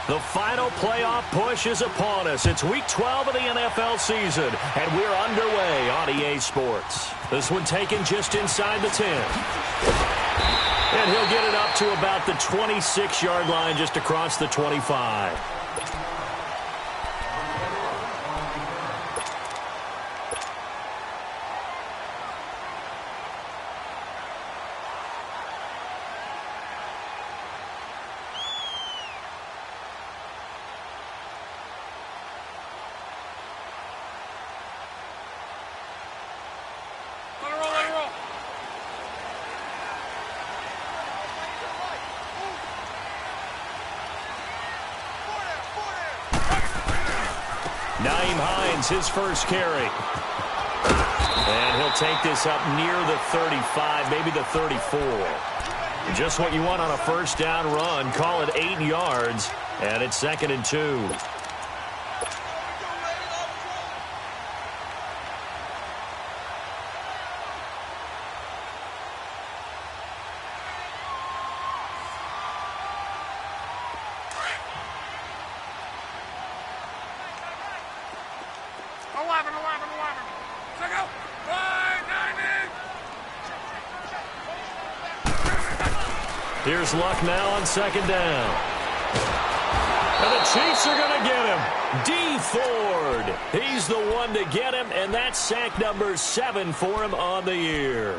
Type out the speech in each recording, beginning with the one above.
The final playoff push is upon us. It's Week 12 of the NFL season, and we're underway on EA Sports. This one taken just inside the 10. And he'll get it up to about the 26-yard line, just across the 25. His first carry. And he'll take this up near the 35, maybe the 34. Just what you want on a first down run. Call it 8 yards, and it's 2nd and 2. Here's Luck now on 2nd down. And the Chiefs are going to get him. D. Ford. He's the one to get him, and that's sack number 7 for him on the year.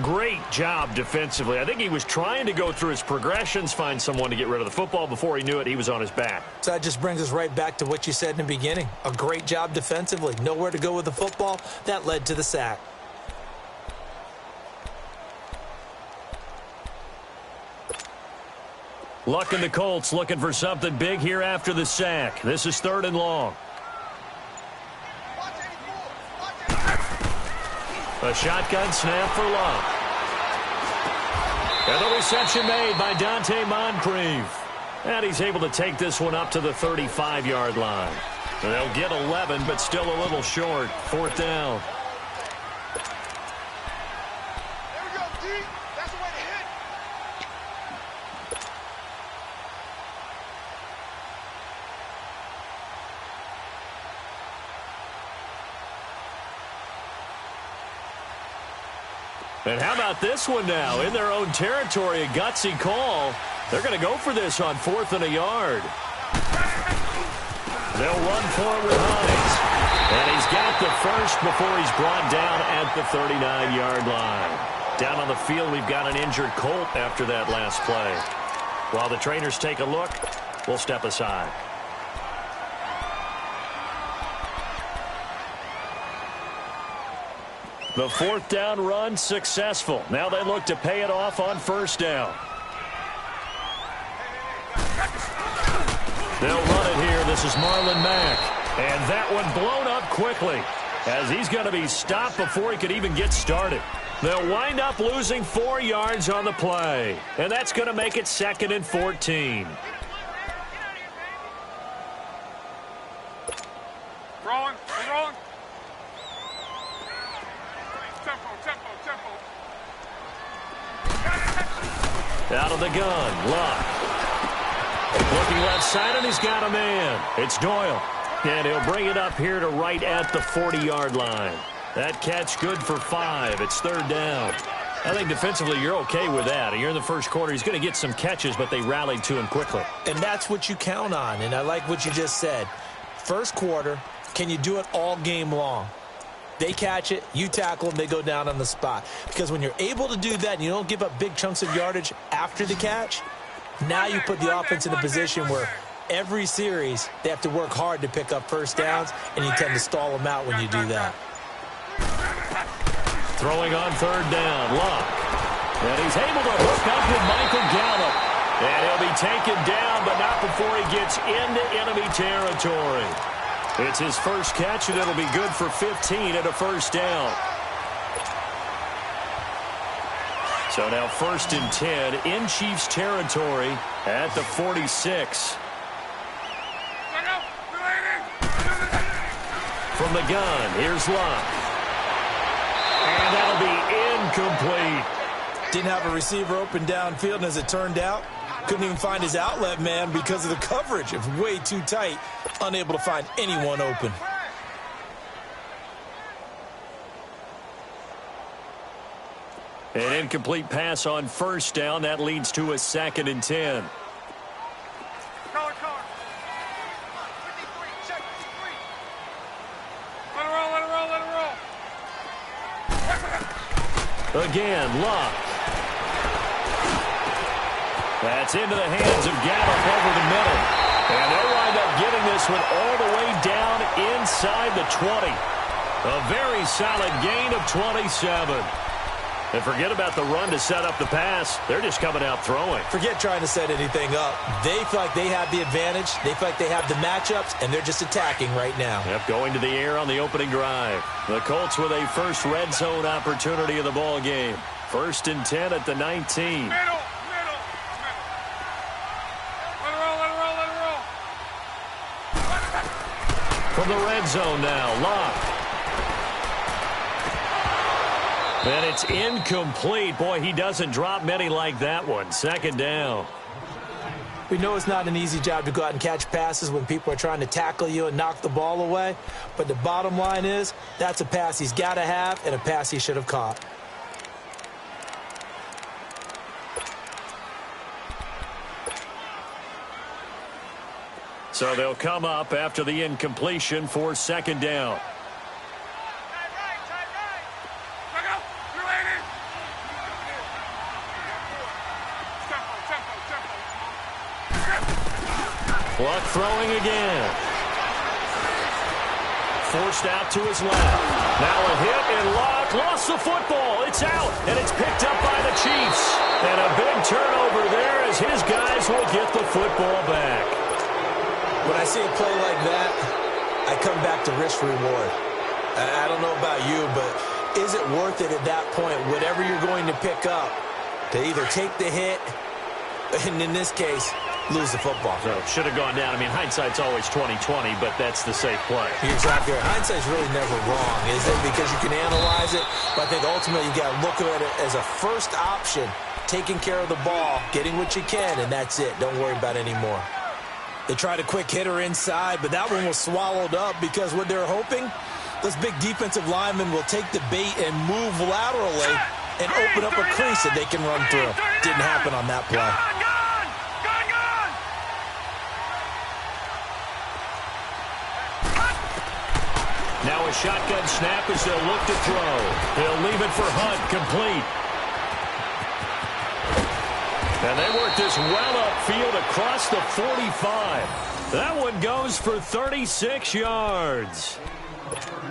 Great job defensively. I think he was trying to go through his progressions, find someone to get rid of the football. Before he knew it, he was on his back. So that just brings us right back to what you said in the beginning. A great job defensively. Nowhere to go with the football. That led to the sack. Luck and the Colts looking for something big here after the sack. This is 3rd and long. A shotgun snap for Luck. And the reception made by Dante Moncrief. And he's able to take this one up to the 35-yard line. They'll get 11, but still a little short. 4th down. And how about this one now? In their own territory, a gutsy call. They're going to go for this on 4th and a yard. They'll run for it with Hines. And he's got the first before he's brought down at the 39-yard line. Down on the field, we've got an injured Colt after that last play. While the trainers take a look, we'll step aside. The 4th down run successful. Now they look to pay it off on 1st down. They'll run it here. This is Marlon Mack. And that one blown up quickly as he's going to be stopped before he could even get started. They'll wind up losing 4 yards on the play. And that's going to make it 2nd and 14. Rolling. Out of the gun, Luck. Looking left side, and he's got a man. It's Doyle. And he'll bring it up here to right at the 40-yard line. That catch good for 5. It's 3rd down. I think defensively you're okay with that. Here in the first quarter, he's going to get some catches, but they rallied to him quickly. And that's what you count on, and I like what you just said. First quarter, can you do it all game long? They catch it, you tackle them, they go down on the spot. Because when you're able to do that and you don't give up big chunks of yardage after the catch, now you put the offense in a position where every series they have to work hard to pick up first downs, and you tend to stall them out when you do that. Throwing on 3rd down, Luck. And he's able to hook up with Michael Gallup. And he'll be taken down, but not before he gets into enemy territory. It's his first catch, and it'll be good for 15 at a 1st down. So now 1st and 10 in Chiefs territory at the 46. From the gun, here's Luck. And that'll be incomplete. Didn't have a receiver open downfield, and as it turned out, couldn't even find his outlet man because of the coverage. It was way too tight, unable to find anyone open. An incomplete pass on first down. That leads to a 2nd and 10. Again, Luck. That's into the hands of Gallup over the middle. And they wind up getting this one all the way down inside the 20. A very solid gain of 27. And forget about the run to set up the pass. They're just coming out throwing. Forget trying to set anything up. They feel like they have the advantage. They feel like they have the matchups, and they're just attacking right now. Yep, going to the air on the opening drive. The Colts with a first red zone opportunity of the ball game. 1st and 10 at the 19. Let it roll. From the red zone now, Locke. And it's incomplete. Boy, he doesn't drop many like that one. 2nd down. We know it's not an easy job to go out and catch passes when people are trying to tackle you and knock the ball away. But the bottom line is, that's a pass he's got to have and a pass he should have caught. So they'll come up after the incompletion for 2nd down. Luck throwing again. Forced out to his left. Now a hit, and Luck lost the football. It's out, and it's picked up by the Chiefs. And a big turnover there as his guys will get the football back. When I see a play like that, I come back to risk reward. I don't know about you, but is it worth it at that point, whatever you're going to pick up, to either take the hit, and in this case, lose the football? So should have gone down. I mean, hindsight's always 20/20, but that's the safe play. You're exactly right. Hindsight's really never wrong, is it? Because you can analyze it, but I think ultimately you got to look at it as a first option, taking care of the ball, getting what you can, and that's it. Don't worry about any more. They tried a quick hitter inside, but that one was swallowed up because what they're hoping, those big defensive linemen will take the bait and move laterally and open up a crease that they can run through. Didn't happen on that play. Now a shotgun snap as they'll look to throw. They'll leave it for Hunt, complete. And they work this well upfield across the 45. That one goes for 36 yards.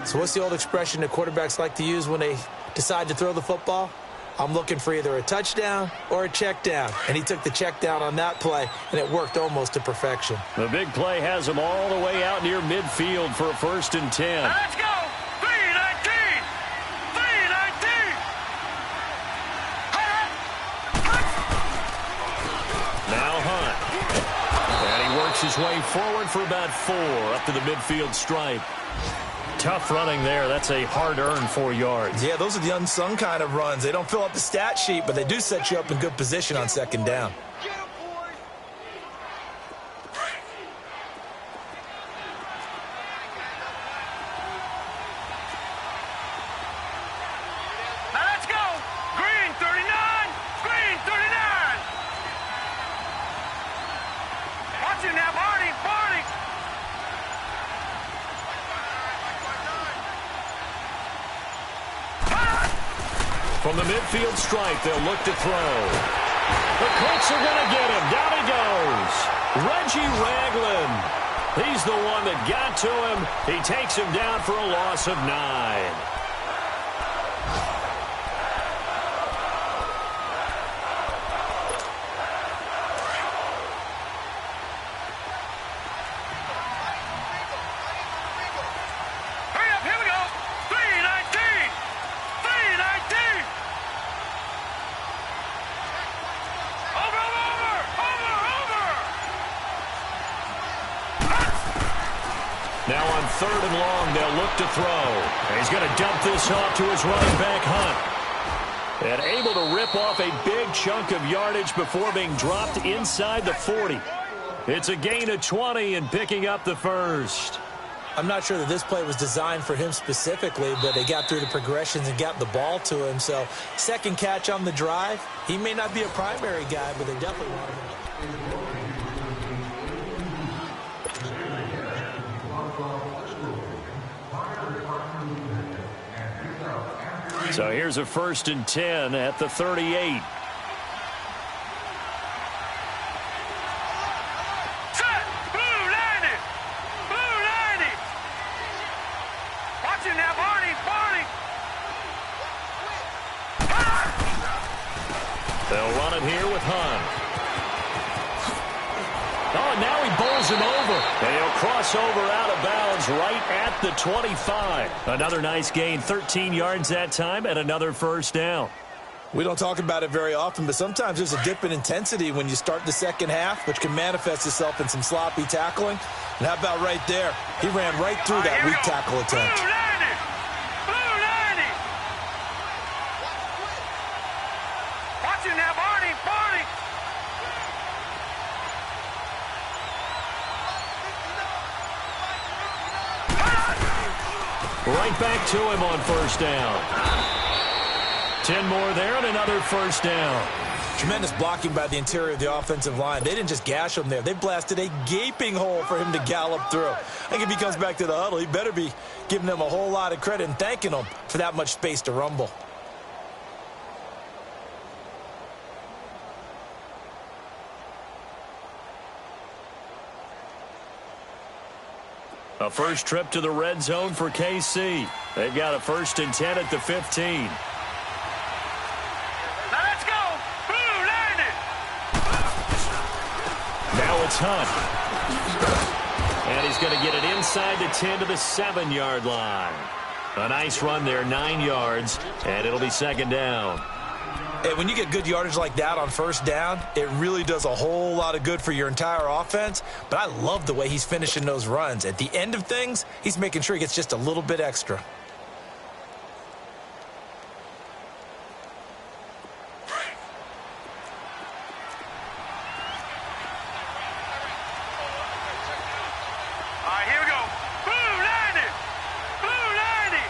So what's the old expression that quarterbacks like to use when they decide to throw the football? I'm looking for either a touchdown or a check down. And he took the check down on that play, and it worked almost to perfection. The big play has him all the way out near midfield for a 1st and 10. Now let's go. 3-19. 3-19. Now Hunt. And he works his way forward for about 4 up to the midfield stripe. Tough running there. That's a hard-earned 4 yards. Yeah, those are the unsung kind of runs. They don't fill up the stat sheet, but they do set you up in good position on 2nd down. Now let's go. Green 39. Green 39. Watch him now, Barney. Barney. From the midfield stripe, they'll look to throw. The Colts are going to get him. Down he goes. Reggie Ragland. He's the one that got to him. He takes him down for a loss of 9. Now on 3rd and long, they'll look to throw. And he's going to dump this off to his running back, Hunt. And able to rip off a big chunk of yardage before being dropped inside the 40. It's a gain of 20 and picking up the first. I'm not sure that this play was designed for him specifically, but they got through the progressions and got the ball to him. So second catch on the drive. He may not be a primary guy, but they definitely want him. So here's a 1st and 10 at the 38. They'll run it here with Hunt. Oh, now he bowls him over. And he'll cross over out of bounds right at the 25. Another nice gain, 13 yards that time, and another first down. We don't talk about it very often, but sometimes there's a dip in intensity when you start the second half, which can manifest itself in some sloppy tackling. And how about right there? He ran right through that weak tackle attempt. Right back to him on first down. 10 more there and another first down. Tremendous blocking by the interior of the offensive line. They didn't just gash him there. They blasted a gaping hole for him to gallop through. I think if he comes back to the huddle, he better be giving them a whole lot of credit and thanking them for that much space to rumble. A first trip to the red zone for KC. They've got a 1st and 10 at the 15. Now let's go. Blue landed. Now it's Hunt. And he's going to get it inside the 10 to the 7-yard line. A nice run there, 9 yards, and it'll be second down. And when you get good yardage like that on first down, it really does a whole lot of good for your entire offense. But I love the way he's finishing those runs. At the end of things, he's making sure he gets just a little bit extra. All right, here we go. Blue landed. Blue landed.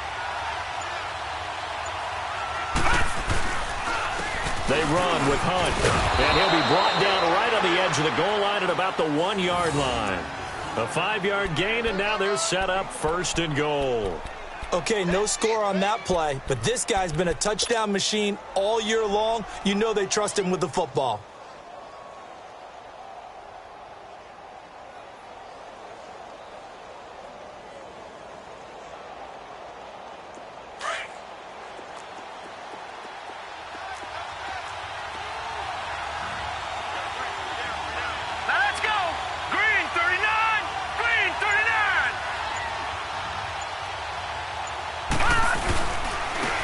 They run with Hunt, and he'll be brought down right on the edge of the goal line at about the 1-yard line. A 5-yard gain, and now they're set up 1st and goal. Okay, no score on that play, but this guy's been a touchdown machine all year long. You know they trust him with the football.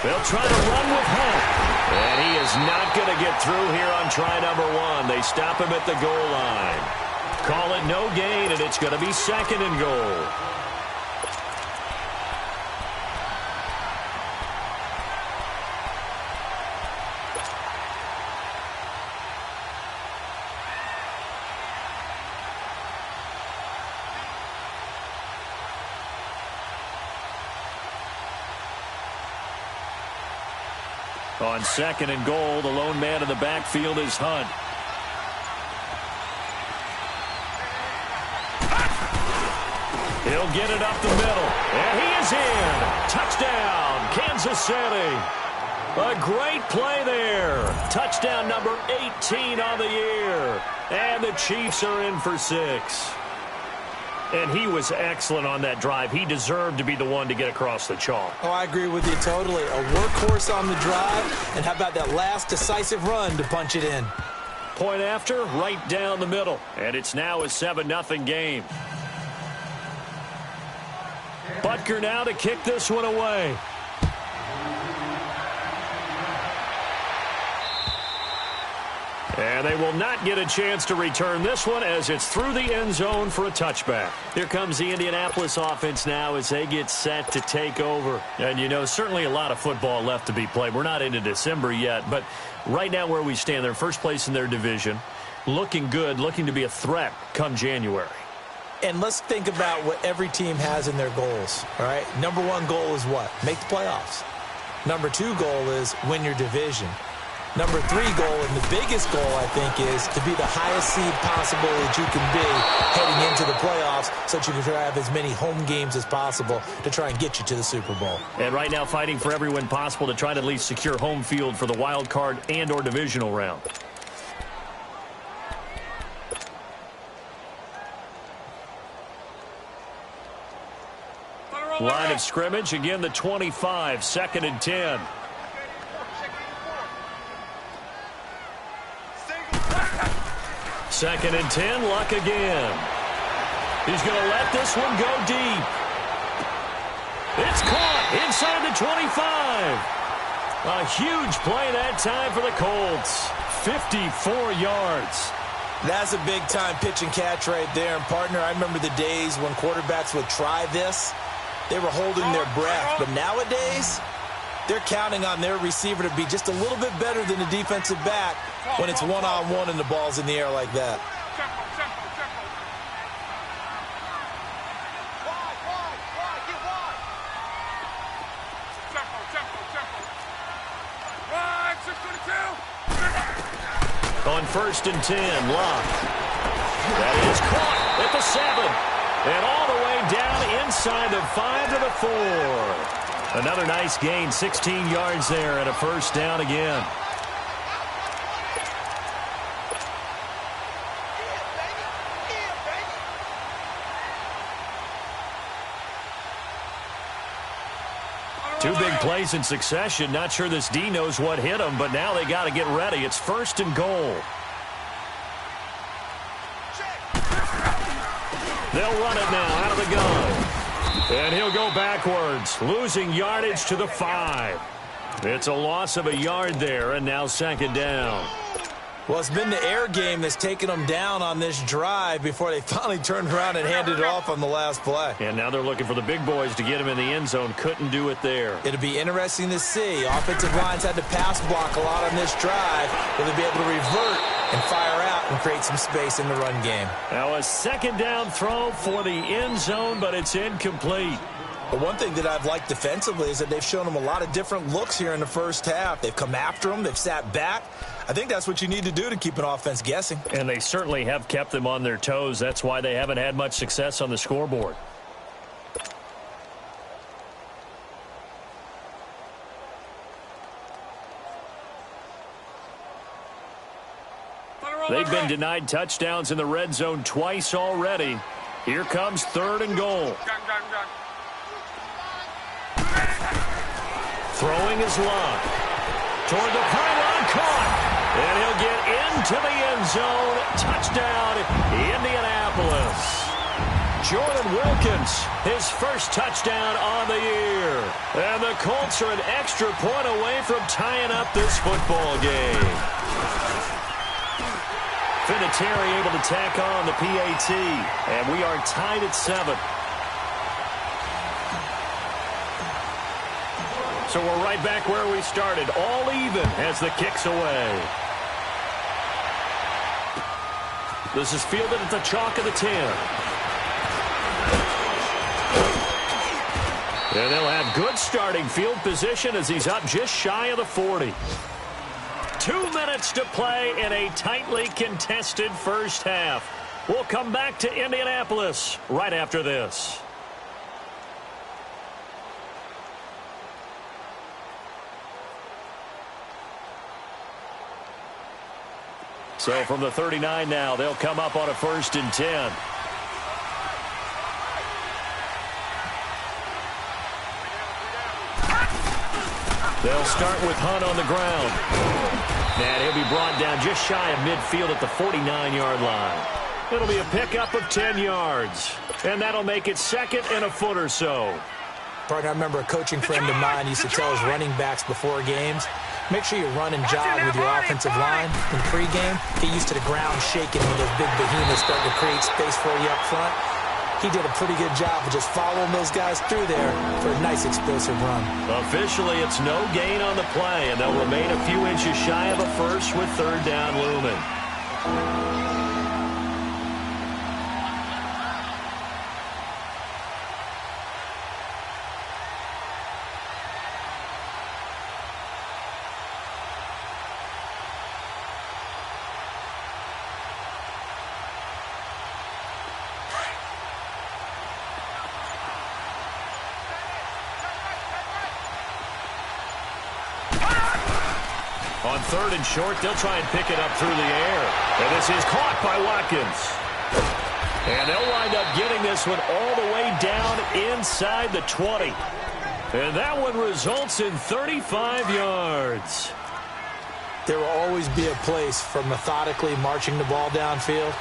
They'll try to run with Hunt. And he is not going to get through here on try number 1. They stop him at the goal line. Call it no gain, and it's going to be 2nd and goal. On 2nd and goal, the lone man in the backfield is Hunt. He'll get it up the middle. And he is in. Touchdown, Kansas City. A great play there. Touchdown number 18 on the year. And the Chiefs are in for 6. And he was excellent on that drive. He deserved to be the one to get across the chalk. Oh, I agree with you totally. A workhorse on the drive. And how about that last decisive run to punch it in? Point after, right down the middle. And it's now a 7-0 game. Butker now to kick this one away. And they will not get a chance to return this one as it's through the end zone for a touchback. Here comes the Indianapolis offense now as they get set to take over. And, you know, certainly a lot of football left to be played. We're not into December yet, but right now where we stand, they're first place in their division, looking good, looking to be a threat come January. And let's think about what every team has in their goals, all right? Number one goal is what? Make the playoffs. Number two goal is win your division. Number three goal, and the biggest goal, I think, is to be the highest seed possible that you can be heading into the playoffs so that you can have as many home games as possible to try and get you to the Super Bowl. And right now fighting for every win possible to try to at least secure home field for the wild card and or divisional round. Line of scrimmage, again the 25, 2nd and 10. Second and 10, Luck again. He's going to let this one go deep. It's caught inside the 25. A huge play that time for the Colts. 54 yards. That's a big-time pitch and catch right there. And, partner, I remember the days when quarterbacks would try this. They were holding their breath. But nowadays, they're counting on their receiver to be just a little bit better than the defensive back when it's one-on-one and the ball's in the air like that. On 1st and 10, Luck. That is caught at the 7. And all the way down inside the 5 to the 4. Another nice gain, 16 yards there and a first down again. Two big plays in succession. Not sure this D knows what hit him, but now they got to get ready. It's 1st and goal. They'll run it now out of the gun. And he'll go backwards, losing yardage to the 5. It's a loss of a yard there, and now 2nd down. Well, it's been the air game that's taken them down on this drive before they finally turned around and handed it off on the last play. And now they're looking for the big boys to get him in the end zone. Couldn't do it there. It'll be interesting to see. Offensive lines had to pass block a lot on this drive. Will they be able to revert and fire out and create some space in the run game? Now a 2nd down throw for the end zone, but it's incomplete. But one thing that I've liked defensively is that they've shown them a lot of different looks here in the first half. They've come after them. They've sat back. I think that's what you need to do to keep an offense guessing. And they certainly have kept them on their toes. That's why they haven't had much success on the scoreboard. They've been denied touchdowns in the red zone twice already. Here comes 3rd and goal. Throwing his Luck. Toward the pylon, caught. And he'll get into the end zone. Touchdown, Indianapolis. Jordan Wilkins, his first touchdown on the year. And the Colts are an extra point away from tying up this football game. Vinatieri able to tack on the PAT. And we are tied at 7. So we're right back where we started, all even as the kick's away. This is fielded at the chalk of the 10. And they'll have good starting field position as he's up just shy of the 40. 2 minutes to play in a tightly contested first half. We'll come back to Indianapolis right after this. So from the 39 now, they'll come up on a 1st and 10. They'll start with Hunt on the ground. And he'll be brought down just shy of midfield at the 49-yard line. It'll be a pickup of 10 yards. And that'll make it 2nd and a foot or so. Partner, I remember a coaching friend of mine used to tell his running backs before games, Make sure you run and jog with your offensive line in pregame. Get used to the ground shaking when those big behemoths start to create space for you up front. He did a pretty good job of just following those guys through there for a nice explosive run. Officially, it's no gain on the play, and they'll remain a few inches shy of a first with third down looming. On third and short, they'll try and pick it up through the air. And this is caught by Watkins. And they'll wind up getting this one all the way down inside the 20. And that one results in 35 yards. There will always be a place for methodically marching the ball downfield.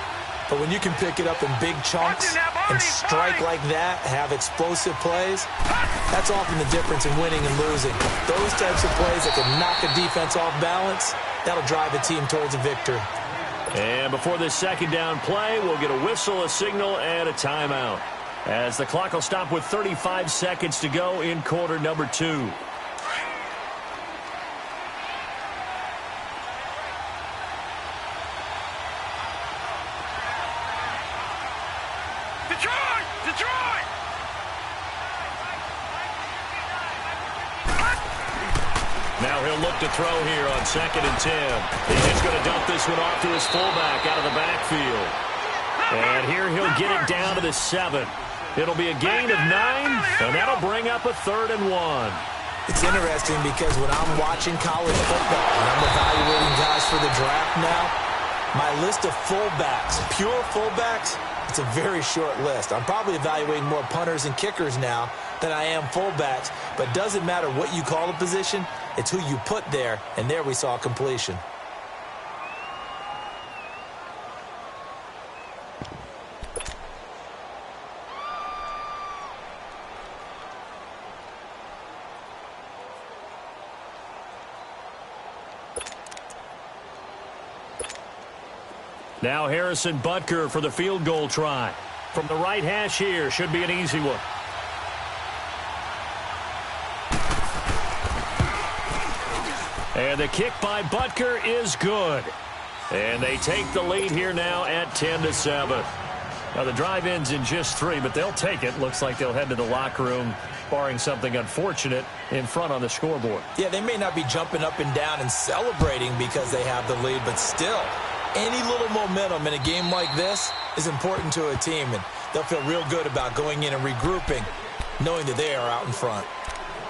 But when you can pick it up in big chunks and strike like that, have explosive plays, that's often the difference in winning and losing. Those types of plays that can knock a defense off balance, that'll drive a team towards a victory. And before this second down play, we'll get a whistle, a signal, and a timeout, as the clock will stop with 35 seconds to go in quarter number 2. Now he'll look to throw here on 2nd and 10. He's just going to dump this one off to his fullback out of the backfield. And here he'll get it down to the 7. It'll be a gain of 9, and that'll bring up a 3rd and 1. It's interesting because when I'm watching college football and I'm evaluating guys for the draft now, my list of fullbacks, pure fullbacks, it's a very short list. I'm probably evaluating more punters and kickers now than I am fullbacks, but it doesn't matter what you call the position, it's who you put there, and there we saw completion. Now Harrison Butker for the field goal try. From the right hash here, should be an easy one. And the kick by Butker is good. And they take the lead here now at 10-7. Now the drive ends in just 3, but they'll take it. Looks like they'll head to the locker room, barring something unfortunate, in front on the scoreboard. Yeah, they may not be jumping up and down and celebrating because they have the lead, but still, any little momentum in a game like this is important to a team, and they'll feel real good about going in and regrouping, knowing that they are out in front.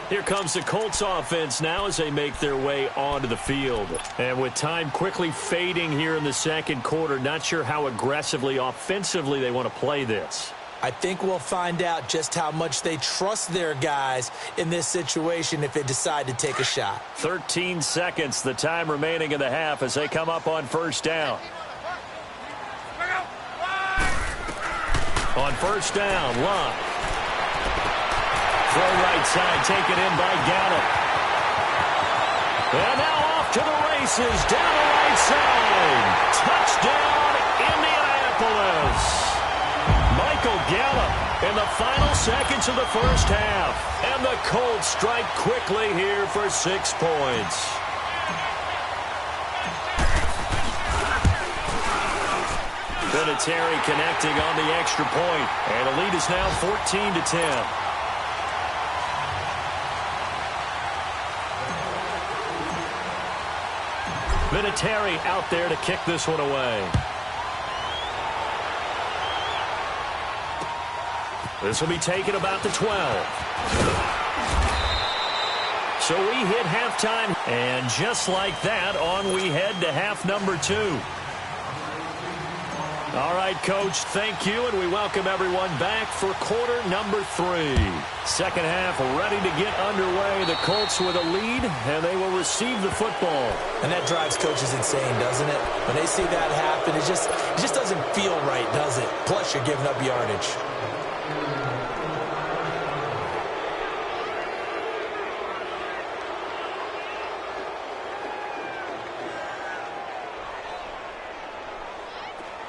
Here comes the Colts offense now as they make their way onto the field. And with time quickly fading here in the second quarter, not sure how aggressively, offensively they want to play this. I think we'll find out just how much they trust their guys in this situation if they decide to take a shot. 13 seconds, the time remaining in the half as they come up on first down. On first down, Love. Throw right side, taken in by Gallup. And now off to the races, down the right side. Touchdown, Indianapolis. Michael Gallup in the final seconds of the first half. And the Colts strike quickly here for 6 points. Vinatieri connecting on the extra point. And the lead is now 14-10. Vinatieri out there to kick this one away. This will be taken about the 12. So we hit halftime, and just like that, on we head to half number 2. All right, Coach, thank you, and we welcome everyone back for quarter number 3. Second half ready to get underway. The Colts with a lead, and they will receive the football. And that drives coaches insane, doesn't it? When they see that happen, it just doesn't feel right, does it? Plus, you're giving up yardage.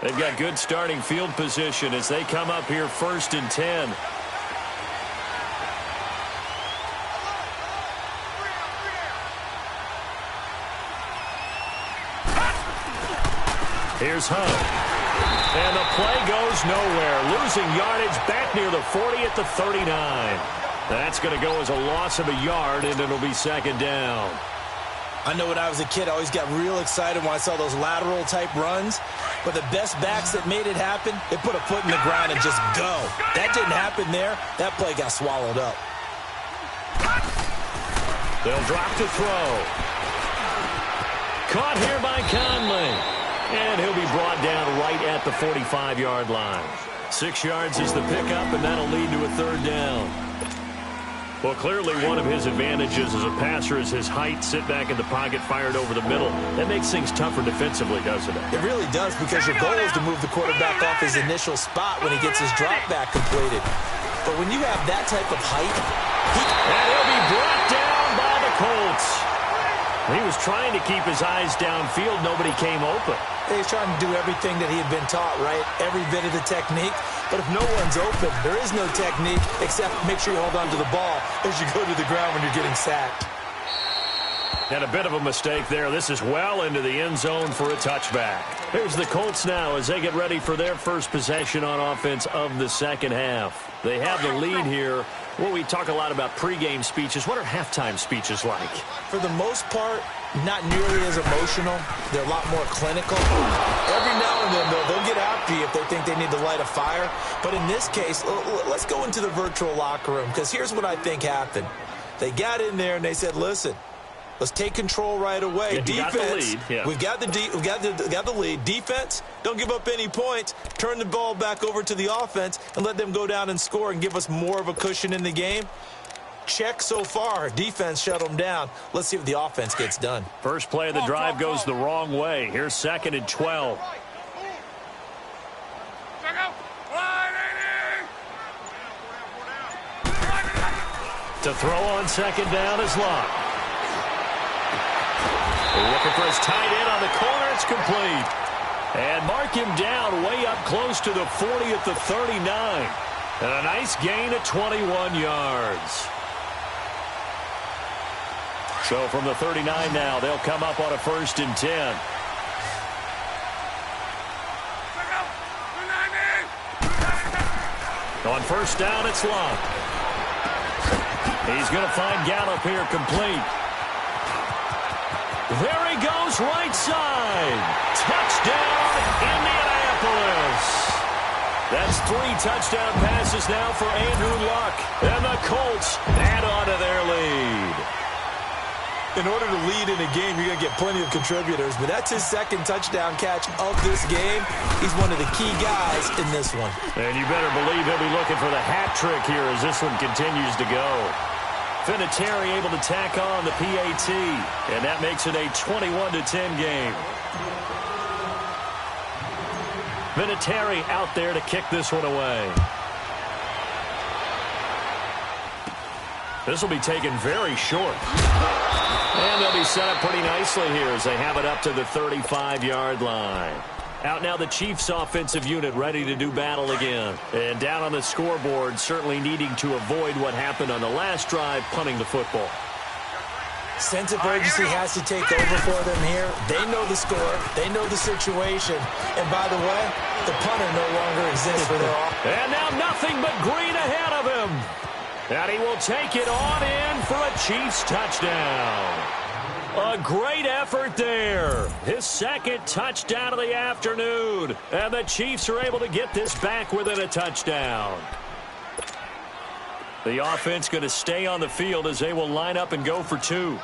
They've got good starting field position as they come up here 1st and 10. Here's Hunt. And the play goes nowhere. Losing yardage back near the 40 at the 39. That's going to go as a loss of a yard, and it'll be 2nd down. I know when I was a kid, I always got real excited when I saw those lateral-type runs. But the best backs that made it happen, they put a foot in the ground and just go. That didn't happen there. That play got swallowed up. They'll drop to throw. Caught here by Conley. And he'll be brought down right at the 45-yard line. 6 yards is the pickup, and that'll lead to a 3rd down. Well, clearly one of his advantages as a passer is his height. Sit back in the pocket, fired over the middle. That makes things tougher defensively, doesn't it? It really does, because your goal is to move the quarterback off his initial spot when he gets his drop back completed. But when you have that type of height, and he'll be brought down by the Colts. He was trying to keep his eyes downfield. Nobody came open. He's trying to do everything that he had been taught, right? Every bit of the technique. But if no one's open, there is no technique except make sure you hold on to the ball as you go to the ground when you're getting sacked. And a bit of a mistake there. This is well into the end zone for a touchback. Here's the Colts now as they get ready for their first possession on offense of the second half. They have the lead here. Well, we talk a lot about pregame speeches. What are halftime speeches like? For the most part, not nearly as emotional. They're a lot more clinical. Every now and then, they'll get after you if they think they need to light a fire. But in this case, let's go into the virtual locker room, because here's what I think happened. They got in there and they said, listen, let's take control right away. Yeah, defense, got the lead. Yeah. we've got the lead. Defense, don't give up any points. Turn the ball back over to the offense and let them go down and score and give us more of a cushion in the game. Check so far. Defense shut them down. Let's see if the offense gets done. First play of the drive goes the wrong way. Here's 2nd and 12. To throw on 2nd down is Locke. Looking for his tight end on the corner. It's complete. And mark him down way up close to the 40 at the 39. And a nice gain of 21 yards. So from the 39 now, they'll come up on a 1st and 10. On 1st down, it's Locke. He's going to find Gallup here complete. There he goes, right side. Touchdown, Indianapolis. That's 3 touchdown passes now for Andrew Luck. And the Colts add on to their lead. In order to lead in a game, you're going to get plenty of contributors, but that's his 2nd touchdown catch of this game. He's one of the key guys in this one. And you better believe he'll be looking for the hat trick here as this one continues to go. Vinatieri able to tack on the PAT, and that makes it a 21-10 game. Vinatieri out there to kick this one away. This will be taken very short. And they'll be set up pretty nicely here as they have it up to the 35-yard line. Out now the Chiefs offensive unit ready to do battle again. And down on the scoreboard, certainly needing to avoid what happened on the last drive, punting the football. Sense of urgency has to take over for them here. They know the score. They know the situation. And by the way, the punter no longer exists for their offense. And now nothing but green ahead of him. And he will take it on in for a Chiefs touchdown. A great effort there. His 2nd touchdown of the afternoon. And the Chiefs are able to get this back within a touchdown. The offense going to stay on the field as they will line up and go for 2.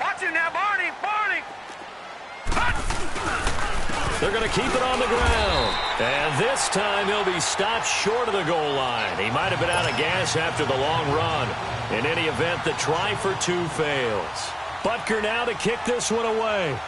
Watch him now, Barney. They're going to keep it on the ground. And this time he'll be stopped short of the goal line. He might have been out of gas after the long run. In any event, the try for 2 fails. Butker now to kick this one away.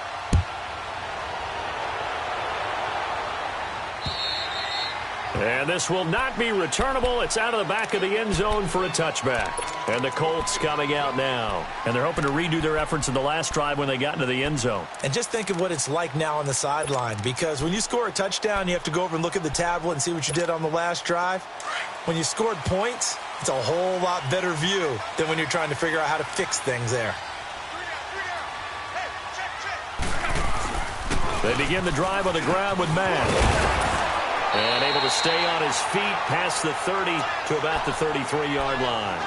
And this will not be returnable. It's out of the back of the end zone for a touchback. And the Colts coming out now. And they're hoping to redo their efforts in the last drive when they got into the end zone. And just think of what it's like now on the sideline, because when you score a touchdown, you have to go over and look at the tablet and see what you did on the last drive. When you scored points, it's a whole lot better view than when you're trying to figure out how to fix things there. They begin the drive on the ground with Matt. And able to stay on his feet past the 30 to about the 33-yard line.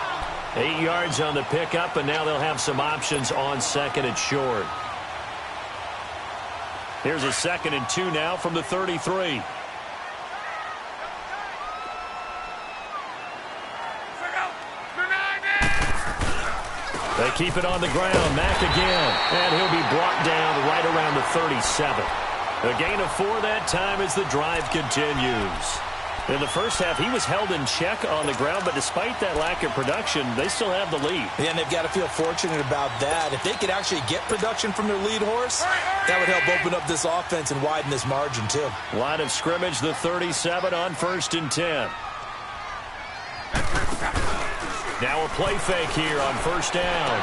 8 yards on the pickup, and now they'll have some options on second and short. Here's a 2nd and 2 now from the 33. They keep it on the ground. Mack again. And he'll be brought down right around the 37. A gain of 4 that time as the drive continues. In the first half, he was held in check on the ground, but despite that lack of production, they still have the lead. Yeah, and they've got to feel fortunate about that. If they could actually get production from their lead horse, that would help open up this offense and widen this margin, too. Line of scrimmage, the 37 on 1st and 10. Now a play fake here on 1st down.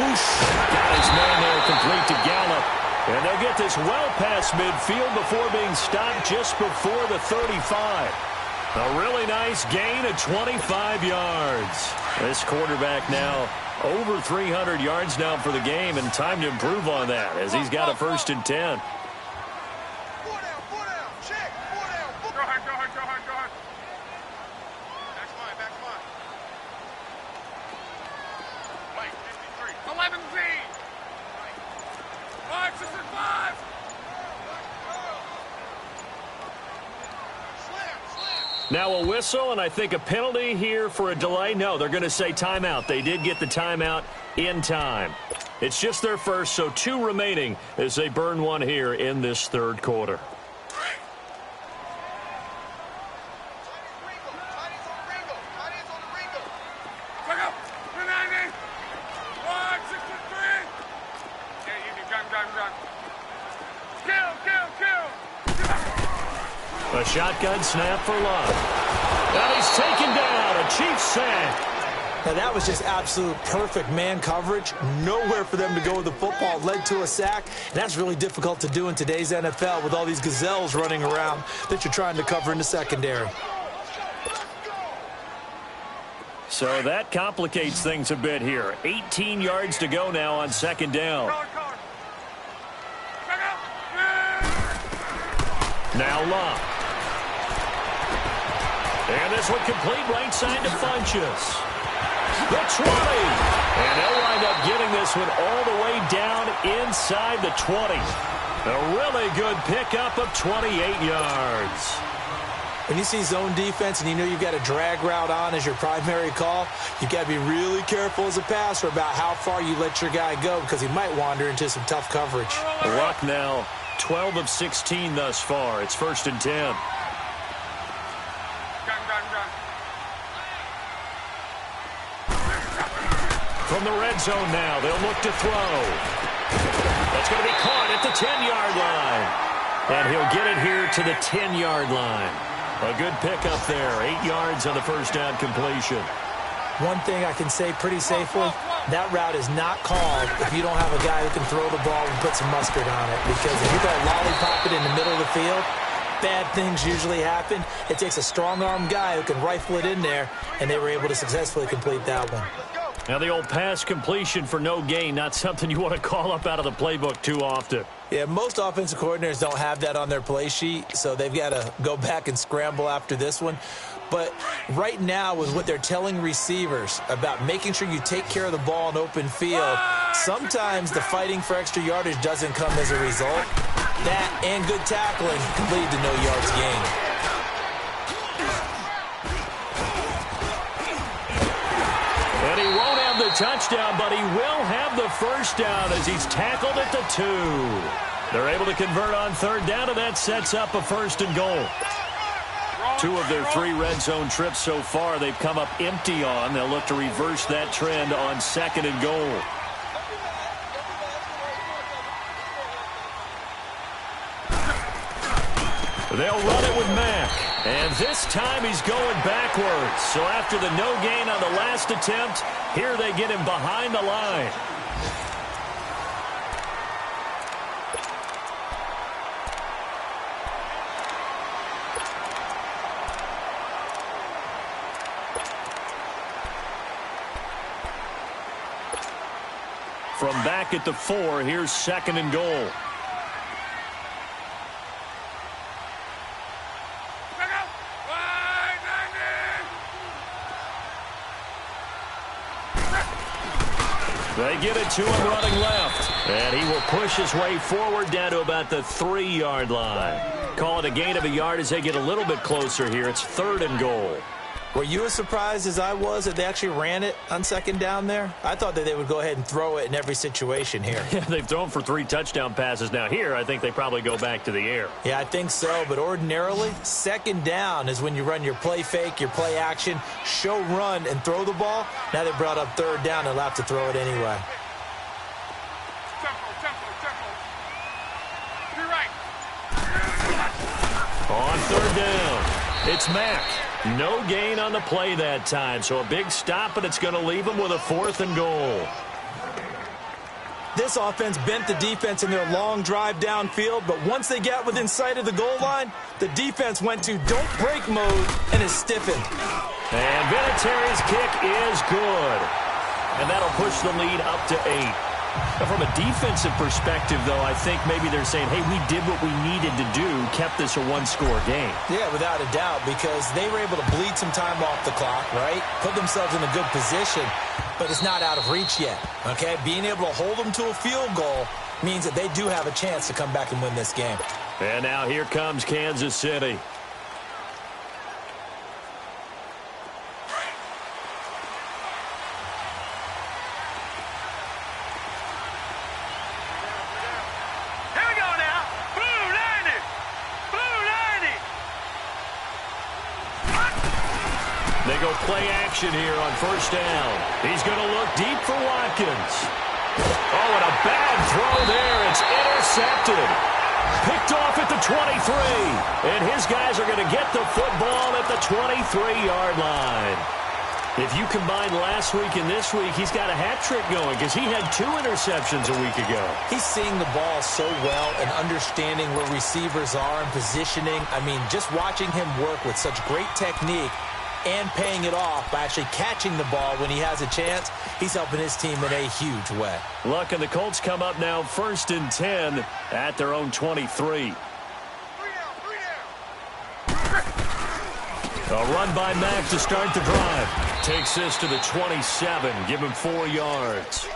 Whoosh! Got his man there, complete to Gallup. And they'll get this well past midfield before being stopped just before the 35. A really nice gain of 25 yards. This quarterback now over 300 yards now for the game, and time to improve on that as he's got a 1st and 10. Now a whistle, and I think a penalty here for a delay. No, they're going to say timeout. They did get the timeout in time. It's just their first, so 2 remaining as they burn 1 here in this 3rd quarter. A shotgun snap for Love. Now he's taken down. A Chiefs sack. Now that was just absolute perfect man coverage. Nowhere for them to go with the football. Led to a sack. And that's really difficult to do in today's NFL with all these gazelles running around that you're trying to cover in the secondary. So that complicates things a bit here. 18 yards to go now on 2nd down. Now Love. And this one complete right side to Funchess. The 20. And they'll wind up getting this one all the way down inside the 20. A really good pickup of 28 yards. When you see zone defense and you know you've got a drag route on as your primary call, you've got to be really careful as a passer about how far you let your guy go because he might wander into some tough coverage. Luck now 12 of 16 thus far. It's 1st and 10. From the red zone now, they'll look to throw. That's going to be caught at the 10-yard line. And he'll get it here to the 10-yard line. A good pickup there. 8 yards on the 1st down completion. One thing I can say pretty safely, that route is not called if you don't have a guy who can throw the ball and put some mustard on it. Because if you got lollipop it in the middle of the field, bad things usually happen. It takes a strong-arm guy who can rifle it in there, and they were able to successfully complete that one. Now the old pass completion for no gain, not something you want to call up out of the playbook too often. Yeah, most offensive coordinators don't have that on their play sheet, so they've got to go back and scramble after this one. But right now, with what they're telling receivers about making sure you take care of the ball in open field, sometimes the fighting for extra yardage doesn't come as a result. That and good tackling can lead to no yards gained. And he won't have the touchdown, but he will have the 1st down as he's tackled at the 2. They're able to convert on 3rd down, and that sets up a 1st and goal. 2 of their 3 red zone trips so far they've come up empty on. They'll look to reverse that trend on 2nd and goal. They'll run it with Mack. And this time he's going backwards. So after the no gain on the last attempt, here they get him behind the line. From back at the 4, here's 2nd and goal. They get it to him running left. And he will push his way forward down to about the 3-yard line. Call it a gain of a yard as they get a little bit closer here. It's 3rd and goal. Were you as surprised as I was that they actually ran it on 2nd down there? I thought that they would go ahead and throw it in every situation here. Yeah, they've thrown for 3 touchdown passes. Now here, I think they probably go back to the air. Yeah, I think so. But ordinarily, 2nd down is when you run your play fake, your play action, show run, and throw the ball. Now they brought up 3rd down and allowed to throw it anyway. Tempo. You're right. On 3rd down, it's Mack. No gain on the play that time, so a big stop, and it's going to leave them with a 4th and goal. This offense bent the defense in their long drive downfield, but once they got within sight of the goal line, the defense went to don't break mode and is stiffened. And Vinatieri's kick is good. And that'll push the lead up to 8. Now, from a defensive perspective, though, I think maybe they're saying, hey, we did what we needed to do, kept this a one-score game. Yeah, without a doubt, because they were able to bleed some time off the clock, right? Put themselves in a good position, but it's not out of reach yet, okay? Being able to hold them to a field goal means that they do have a chance to come back and win this game. And now here comes Kansas City. They go play action here on 1st down. He's going to look deep for Watkins. Oh, and a bad throw there. It's intercepted. Picked off at the 23. And his guys are going to get the football at the 23-yard line. If you combine last week and this week, he's got a hat trick going because he had 2 interceptions a week ago. He's seeing the ball so well and understanding where receivers are and positioning. I mean, just watching him work with such great technique and paying it off by actually catching the ball when he has a chance, he's helping his team in a huge way. Look, and the Colts come up now 1st and 10 at their own 23. A run by Mack to start the drive. Takes this to the 27. Give him 4 yards.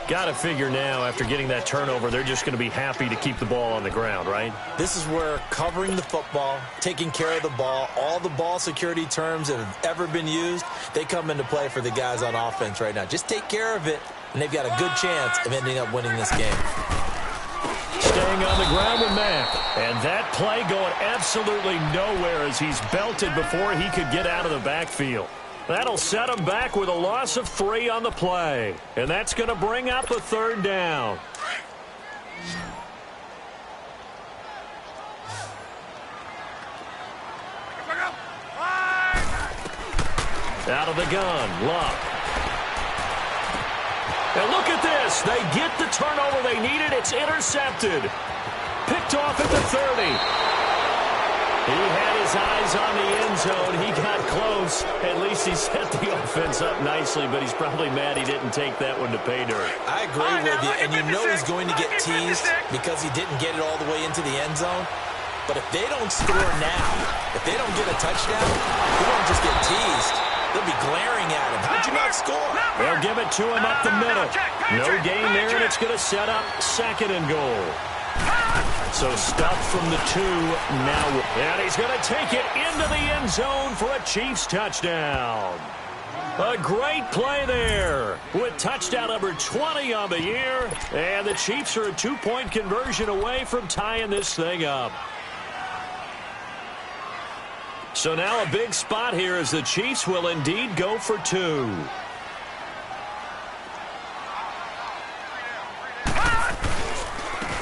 Got to figure now, after getting that turnover, they're just going to be happy to keep the ball on the ground, right? This is where covering the football, taking care of the ball, all the ball security terms that have ever been used, they come into play for the guys on offense right now. Just take care of it, and they've got a good chance of ending up winning this game. Staying on the ground with Mack. And that play going absolutely nowhere as he's belted before he could get out of the backfield. That'll set him back with a loss of 3 on the play. And that's going to bring up a 3rd down. Out of the gun, Luck. And look at this. They get the turnover they needed. It's intercepted. Picked off at the 30. He had his eyes on the end zone. He got close. At least he set the offense up nicely, but he's probably mad he didn't take that one to pay dirt. I agree with you, and you know he's going to get teased because he didn't get it all the way into the end zone. But if they don't score now, if they don't get a touchdown, he won't just get teased. They'll be glaring at him. How'd you not score? They'll give it to him up the middle. No gain there, and it's going to set up 2nd and goal. So stuffed from the 2 now. And he's going to take it into the end zone for a Chiefs touchdown. A great play there with touchdown number 20 on the year. And the Chiefs are a 2-point conversion away from tying this thing up. So now a big spot here as the Chiefs will indeed go for 2.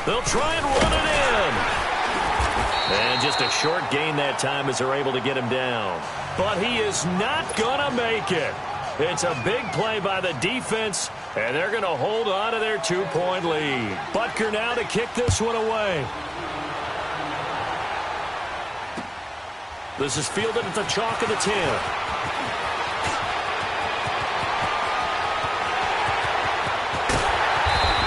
They'll try and run it in. And just a short gain that time as they're able to get him down. But he is not going to make it. It's a big play by the defense, and they're going to hold on to their 2-point lead. Butker now to kick this one away. This is fielded at the chalk of the 10.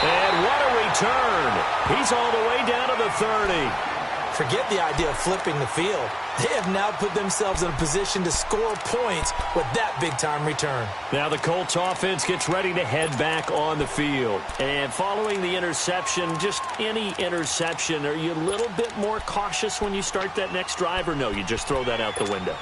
And what a return. He's all the way down to the 30. Forget the idea of flipping the field. They have now put themselves in a position to score points with that big-time return. Now the Colts offense gets ready to head back on the field. And following the interception, just any interception, are you a little bit more cautious when you start that next drive, or no, you just throw that out the window?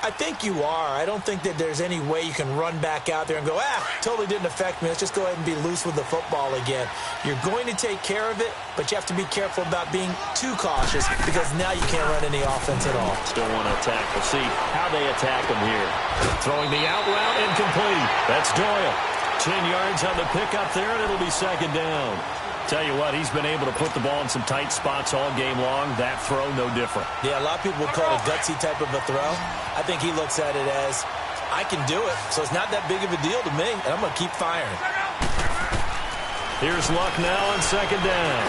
I think you are. I don't think that there's any way you can run back out there and go, totally didn't affect me. Let's just go ahead and be loose with the football again. You're going to take care of it, but you have to be careful about being too cautious because now you can't run any offense at all. Still want to attack. We'll see how they attack them here. Throwing the out route, incomplete. That's Doyle. 10 yards on the pickup there, and it'll be second down. Tell you what, he's been able to put the ball in some tight spots all game long. That throw, no different. Yeah, a lot of people would call it a gutsy type of a throw. I think he looks at it as, I can do it, so it's not that big of a deal to me, and I'm going to keep firing. Here's Luck now on second down.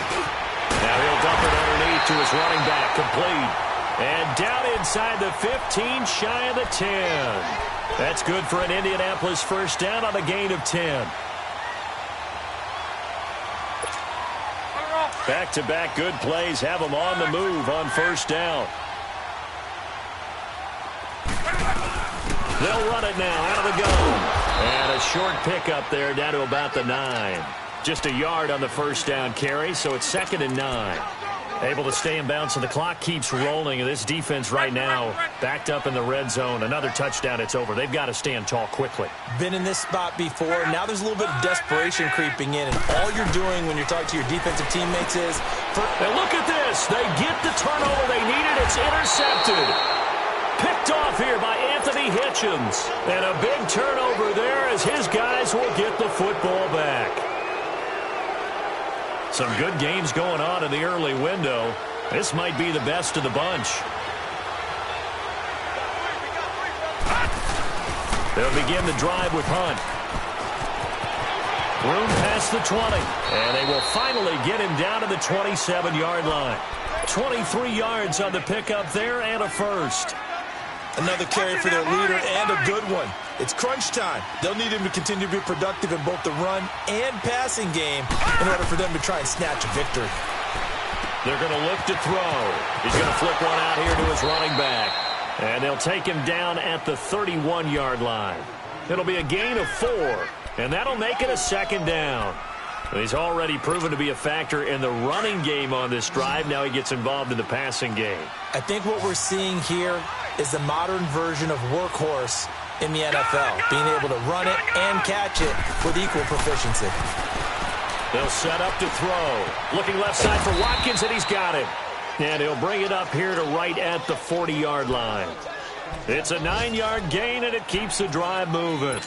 Now he'll dump it underneath to his running back, complete. And down inside the 15, shy of the 10. That's good for an Indianapolis first down on a gain of 10. Back-to-back good plays have them on the move on first down. They'll run it now out of the gun. And a short pickup there down to about the 9. Just a yard on the first down carry, so it's 2nd and 9. Able to stay in bounds, so the clock keeps rolling. And this defense right now backed up in the red zone. Another touchdown, it's over. They've got to stand tall quickly. Been in this spot before. Now there's a little bit of desperation creeping in. And all you're doing when you're talking to your defensive teammates is... And look at this. They get the turnover they needed. It's intercepted. Picked off here by Anthony Hitchens. And a big turnover there as his guys will get the football back. Some good games going on in the early window. This might be the best of the bunch. They'll begin the drive with Hunt. Room past the 20. And they will finally get him down to the 27-yard line. 23 yards on the pickup there and a first. Another carry for their leader and a good one. It's crunch time. They'll need him to continue to be productive in both the run and passing game in order for them to try and snatch a victory. They're going to look to throw. He's going to flip one out here to his running back. And they'll take him down at the 31-yard line. It'll be a gain of 4, and that'll make it a second down. He's already proven to be a factor in the running game on this drive. Now he gets involved in the passing game. I think what we're seeing here is the modern version of workhorse in the NFL, being able to run it and catch it with equal proficiency. They'll set up to throw. Looking left side for Watkins, and he's got it. And he'll bring it up here to right at the 40-yard line. It's a 9-yard gain, and it keeps the drive moving.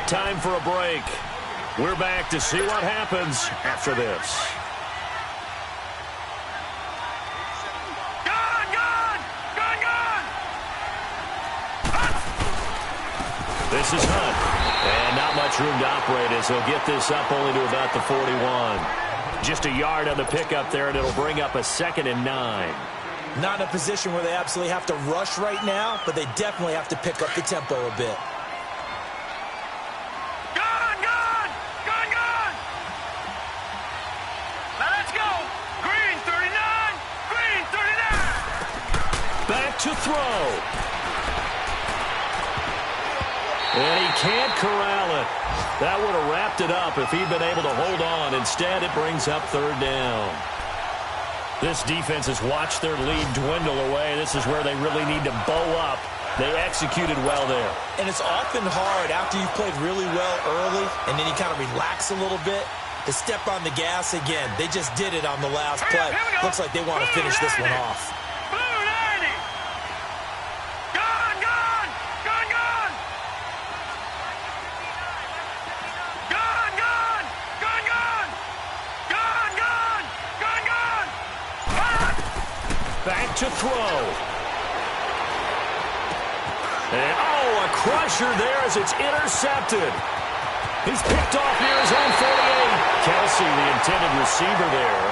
Time for a break. We're back to see what happens after this. This is Hunt. And not much room to operate as he'll get this up only to about the 41. Just a yard on the pickup there, and it'll bring up a 2nd and 9. Not in a position where they absolutely have to rush right now, but they definitely have to pick up the tempo a bit. Back to throw. And he can't corral it. That would have wrapped it up if he'd been able to hold on. Instead, it brings up 3rd down. This defense has watched their lead dwindle away. This is where they really need to bow up. They executed well there. And it's often hard after you've played really well early and then you kind of relax a little bit to step on the gas again. They just did it on the last play. Looks like they want to finish this one off. to throw. And, a crusher there as it's intercepted. He's picked off near his own 48. Kelsey, the intended receiver there.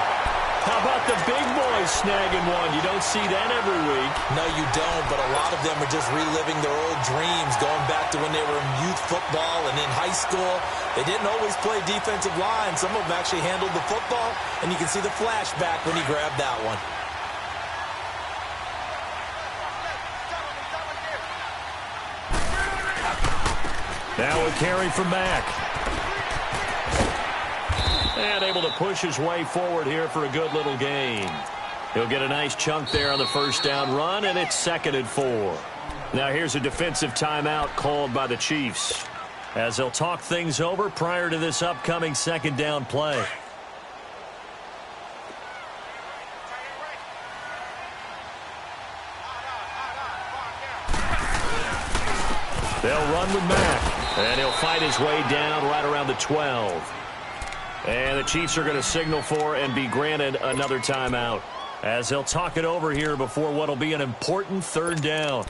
How about the big boys snagging one? You don't see that every week. No, you don't, but a lot of them are just reliving their old dreams, going back to when they were in youth football and in high school. They didn't always play defensive line. Some of them actually handled the football, and you can see the flashback when he grabbed that one. Now a carry from Mack. And able to push his way forward here for a good little gain. He'll get a nice chunk there on the first down run, and it's 2nd and 4. Now here's a defensive timeout called by the Chiefs, as they'll talk things over prior to this upcoming 2nd down play. They'll run with Mack, and he'll fight his way down right around the 12. And the Chiefs are going to signal for and be granted another timeout, as they'll talk it over here before what will be an important 3rd down.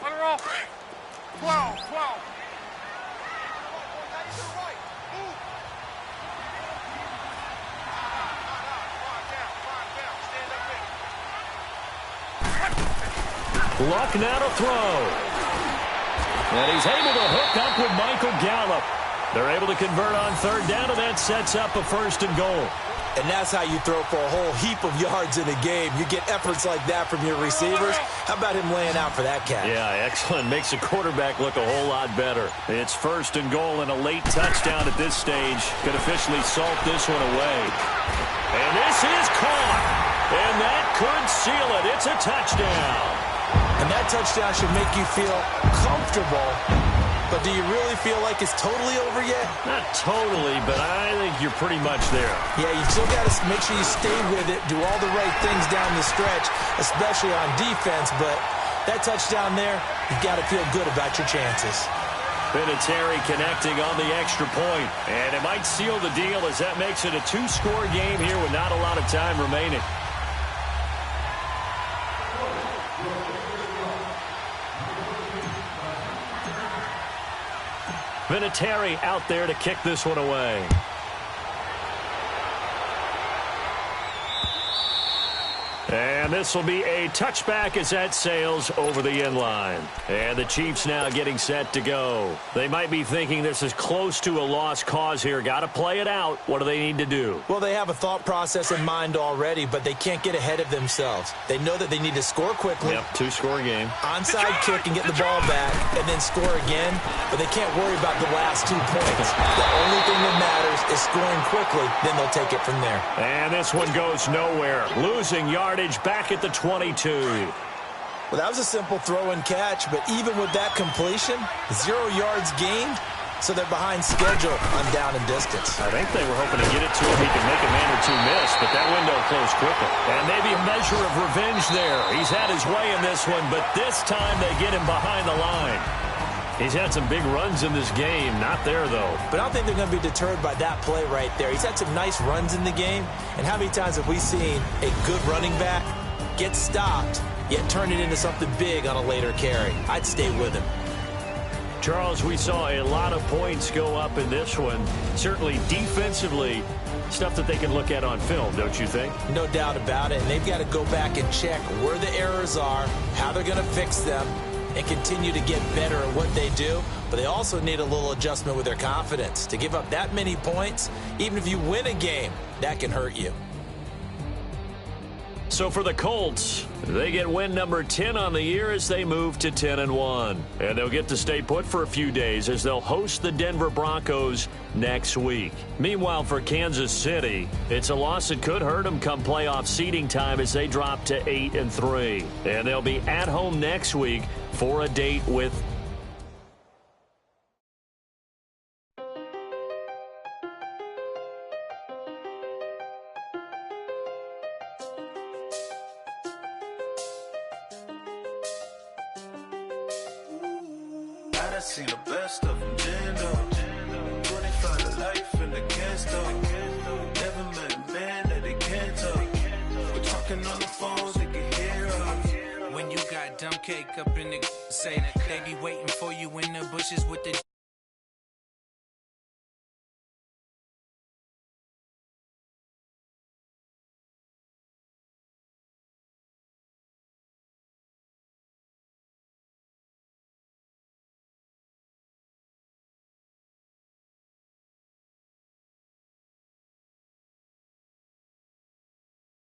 Put her off. 12. Luck now to throw. And he's able to hook up with Michael Gallup. They're able to convert on 3rd down, and that sets up a 1st and goal. And that's how you throw for a whole heap of yards in a game. You get efforts like that from your receivers. How about him laying out for that catch? Yeah, excellent. Makes the quarterback look a whole lot better. It's 1st and goal and a late touchdown at this stage. Could officially salt this one away. And this is caught. And that could seal it. It's a touchdown. And that touchdown should make you feel comfortable. But do you really feel like it's totally over yet? Not totally, but I think you're pretty much there. Yeah, you still got to make sure you stay with it, do all the right things down the stretch, especially on defense. But that touchdown there, you've got to feel good about your chances. Vinatieri connecting on the extra point. And it might seal the deal as that makes it a 2-score game here with not a lot of time remaining. Vinatieri out there to kick this one away. And this will be a touchback as that sails over the end line. And the Chiefs now getting set to go. They might be thinking this is close to a lost cause here. Got to play it out. What do they need to do? Well, they have a thought process in mind already, but they can't get ahead of themselves. They know that they need to score quickly. Yep, 2-score game. Onside kick and get the ball back and then score again, but they can't worry about the last 2 points. The only thing that matters is scoring quickly, then they'll take it from there. And this one goes nowhere. Losing yardage back at the 22. Well, that was a simple throw and catch, but even with that completion, 0 yards gained, so they're behind schedule on down and distance. I think they were hoping to get it to him. He could make a man or two miss, but that window closed quickly. And maybe a measure of revenge there. He's had his way in this one, but this time they get him behind the line. He's had some big runs in this game. Not there, though. But I don't think they're going to be deterred by that play right there. He's had some nice runs in the game. And how many times have we seen a good running back get stopped, yet turn it into something big on a later carry? I'd stay with him. Charles, we saw a lot of points go up in this one. Certainly defensively, stuff that they can look at on film, don't you think? No doubt about it. And they've got to go back and check where the errors are, how they're going to fix them, and continue to get better at what they do. But they also need a little adjustment with their confidence. To give up that many points, even if you win a game, that can hurt you. So for the Colts, they get win number 10 on the year as they move to 10-1. And they'll get to stay put for a few days as they'll host the Denver Broncos next week. Meanwhile, for Kansas City, it's a loss that could hurt them come playoff seeding time as they drop to 8-3. And they'll be at home next week for a date with done seen the best of them, Jando. 25 to life and they can't stop. Never met a man that they can't talk. We're talking on the phones, they can hear us. When you got dumb cake up in the say that they be waiting for you in the bushes with the